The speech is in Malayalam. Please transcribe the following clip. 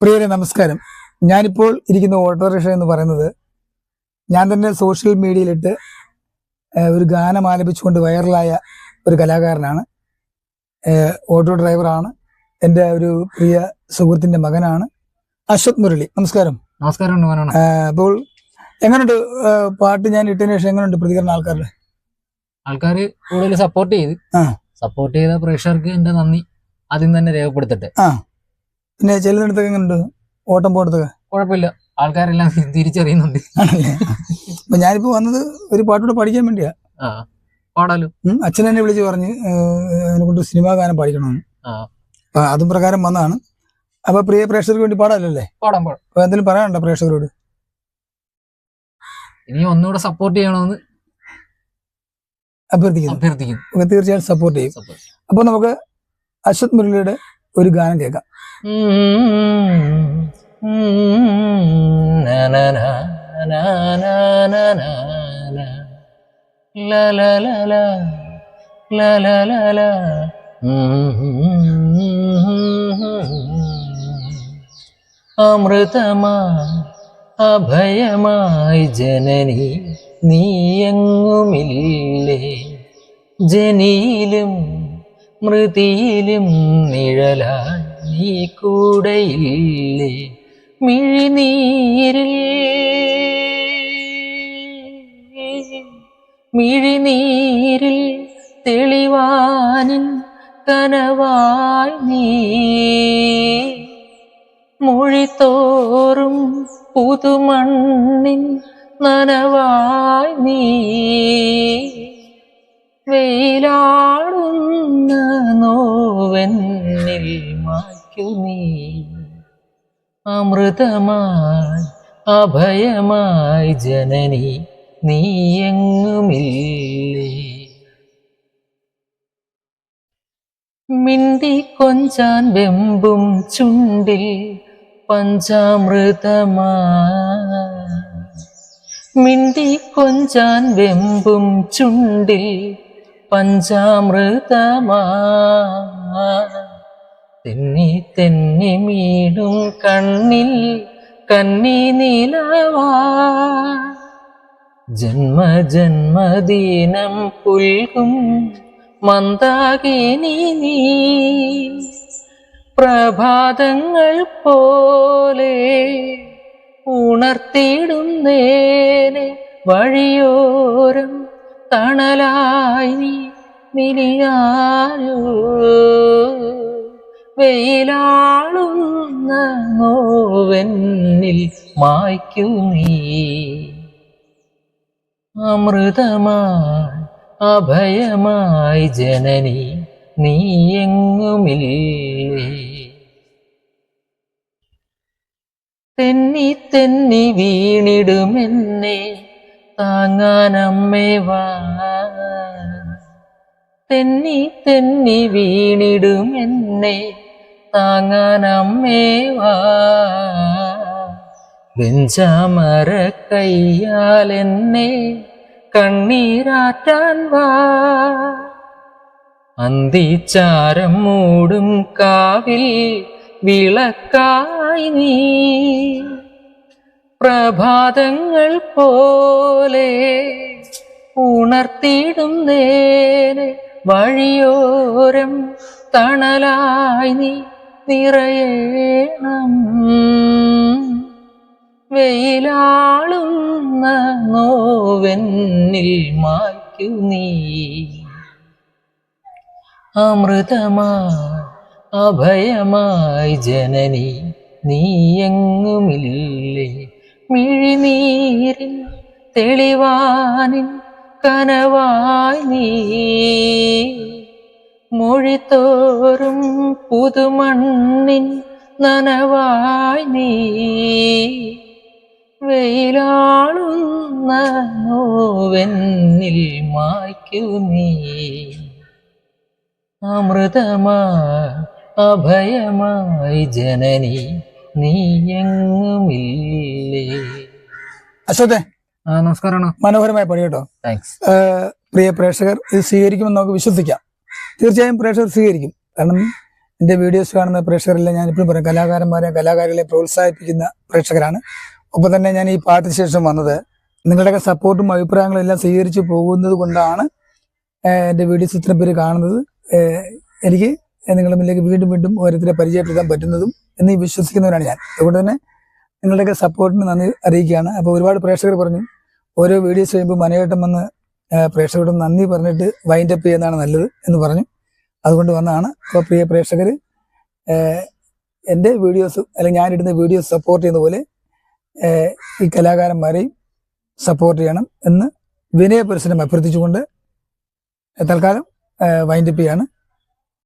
പ്രിയരെ നമസ്കാരം. ഞാനിപ്പോൾ ഇരിക്കുന്ന ഓട്ടോറിക്ഷ എന്ന് പറയുന്നത് ഞാൻ തന്നെ സോഷ്യൽ മീഡിയയിലിട്ട് ഒരു ഗാനം ആലപിച്ചുകൊണ്ട് വൈറലായ ഒരു കലാകാരനാണ്. ഓട്ടോ ഡ്രൈവറാണ്. എൻ്റെ ഒരു പ്രിയ സുഹൃത്തിൻ്റെ മകനാണ് അശ്വത് മുരളി. നമസ്കാരം. നമസ്കാരം. അപ്പോൾ എങ്ങനെയുണ്ട് പാട്ട് ഞാൻ ഇട്ടതിന് ശേഷം എങ്ങനെയുണ്ട് പ്രതികരണം ആൾക്കാരുടെ? ആൾക്കാർ കൂടുതൽ സപ്പോർട്ട് ചെയ്ത പ്രേക്ഷകർക്ക് എന്റെ നന്ദി ആദ്യം തന്നെ രേഖപ്പെടുത്തട്ടെ. പിന്നെ ചെല്ലുന്നിടത്തൊക്കെ എങ്ങനെയുണ്ട്? ഓട്ടം പോകത്തൊക്കെ കുഴപ്പമില്ല, ആൾക്കാരെല്ലാം തിരിച്ചറിയുന്നുണ്ട്. ആണല്ലേ? അപ്പൊ ഞാനിപ്പോ വന്നത് ഒരു പാട്ടൂടെ പഠിക്കാൻ വേണ്ടിയാ. പാടാലോ. അച്ഛൻ എന്നെ വിളിച്ച് പറഞ്ഞ് അതിനെ കൊണ്ട് സിനിമാ ഗാനം പഠിക്കണമെന്ന്. അപ്പൊ അതും പ്രകാരം വന്നതാണ്. അപ്പൊ പ്രിയ പ്രേക്ഷകർക്ക് വേണ്ടി പാടാലല്ലേ? പാടാം. അപ്പൊ എന്തെങ്കിലും പറയാനുണ്ടോ പ്രേക്ഷകരോട്? ഇനി ഒന്നുകൂടെ സപ്പോർട്ട് ചെയ്യണമെന്ന് അഭ്യർത്ഥിക്കുന്നു. തീർച്ചയായും സപ്പോർട്ട് ചെയ്യും. അപ്പൊ നമുക്ക് അശ്വത് മുരളിയുടെ ഒരു ഗാനം കേൾക്കാം. അമൃതമാ അഭയമായി ജനനി നീയെങ്ങുമില്ലേ, ജനിയിലും മൃതിയിലും നിഴലായി നീ കൂടെയില്ലേ, മിഴിനീരിൽ തെളിവാനിൻ കനവായി നീ, മൊഴിത്തോറും പുതുമണ്ണിൻ നനവായി നീ, വെയിലാടുന്ന നോവെന്നിൽ മായ്ക്കു നീ, അമൃതമായി അഭയമായി ജനനി നീയെങ്ങുമില്ലേ. മിണ്ടി കൊഞ്ചാൻ വെമ്പും ചുണ്ടിൽ പഞ്ചാമൃതമാ, മിണ്ടി കൊഞ്ചാൻ വെമ്പും ചുണ്ടിൽ പഞ്ചാമൃതമാ, തെന്നി തെന്നി മീടും കണ്ണിൽ കന്നി നിലവാ, ജന്മജന്മദീനം പുൽകും മന്ദാകിനി നീ, പ്രഭാതങ്ങൾ പോലെ ഉണർത്തിടുന്നേനെ വഴിയോരം തണലായി നീ നിലിയാരോ, വെയിലാളുന്ന നോവെന്നിൽ മായ്ക്കു നീ, അമൃതമായി അഭയമായി ജനനി നീയെങ്ങുമില്ലേ. തെന്നി തെന്നി വീണിടുമെന്നെ താങ്ങാനമ്മേ വാ, തെന്നി തെന്നി വീണിടുമെന്നെ താങ്ങാനമ്മേ വാ, വെഞ്ചാമര കയ്യാലെന്നെ കണ്ണീരാറ്റാൻ വാ, അന്തിച്ചാരം മൂടും കാവിൽ വിളക്കായി നീ, പ്രഭാതങ്ങൾ പോലെ ഉണർത്തിടും നേരെ വഴിയോരം തണലായി നീ നിറയണം, വെയിലാളുന്ന നോവെന്നിൽ മായ്ക്കു നീ, അമൃതമായി അഭയമായി ജനനി നീയെങ്ങുമില്ലേ, മിഴിനീരിൻ തെളിവാനിൻ കനവായി നീ, മൊഴിത്തോറും പുതുമണ്ണിൻ നനവായി നീ, വെയിലാളുന്ന നോവെന്നിൽ മായ്ക്കു നീ, അമൃതമായി അഭയമായി ജനനി നീയെങ്ങുമില്ലേ. അശ്വത്തെ നമസ്കാരമാണ്. മനോഹരമായ പണി കേട്ടോ. താങ്ക്സ്. പ്രിയ പ്രേക്ഷകർ ഇത് സ്വീകരിക്കുമെന്ന് നമുക്ക് വിശ്വസിക്കാം. തീർച്ചയായും പ്രേക്ഷകർ സ്വീകരിക്കും. കാരണം എൻ്റെ വീഡിയോസ് കാണുന്ന പ്രേക്ഷകരെല്ലാം ഞാനിപ്പോഴും പറയാം, കലാകാരികളെ പ്രോത്സാഹിപ്പിക്കുന്ന പ്രേക്ഷകരാണ്. ഒപ്പം തന്നെ ഞാൻ ഈ പാട്ടിന് ശേഷം വന്നത് നിങ്ങളുടെയൊക്കെ സപ്പോർട്ടും അഭിപ്രായങ്ങളും എല്ലാം സ്വീകരിച്ച് പോകുന്നത് കൊണ്ടാണ് എൻ്റെ വീഡിയോസ് ഇത്ര പേര് കാണുന്നത്. എനിക്ക് നിങ്ങളുടെ മുന്നിലേക്ക് വീണ്ടും വീണ്ടും ഓരോരുത്തരെ പരിചയപ്പെടുത്താൻ പറ്റുന്നതും എന്ന് വിശ്വസിക്കുന്നവരാണ് ഞാൻ. അതുകൊണ്ട് തന്നെ നിങ്ങളുടെയൊക്കെ സപ്പോർട്ടിന് നന്ദി അറിയിക്കുകയാണ്. അപ്പോൾ ഒരുപാട് പ്രേക്ഷകർ പറഞ്ഞു ഓരോ വീഡിയോസ് കഴിയുമ്പോൾ മനോഹേട്ടം വന്ന് പ്രേക്ഷകരോട് നന്ദി പറഞ്ഞിട്ട് വൈൻഡപ്പ് ചെയ്യുന്നതാണ് നല്ലത് എന്ന് പറഞ്ഞു. അതുകൊണ്ട് വന്നതാണ്. അപ്പോൾ പ്രിയ പ്രേക്ഷകർ, എൻ്റെ വീഡിയോസ് അല്ലെങ്കിൽ ഞാനിടുന്ന വീഡിയോസ് സപ്പോർട്ട് ചെയ്യുന്ന പോലെ ഈ കലാകാരന്മാരെയും സപ്പോർട്ട് ചെയ്യണം എന്ന് വിനയപരിസരം അഭ്യർത്ഥിച്ചുകൊണ്ട് തൽക്കാലം വൈൻഡപ്പ് ചെയ്യാണ്.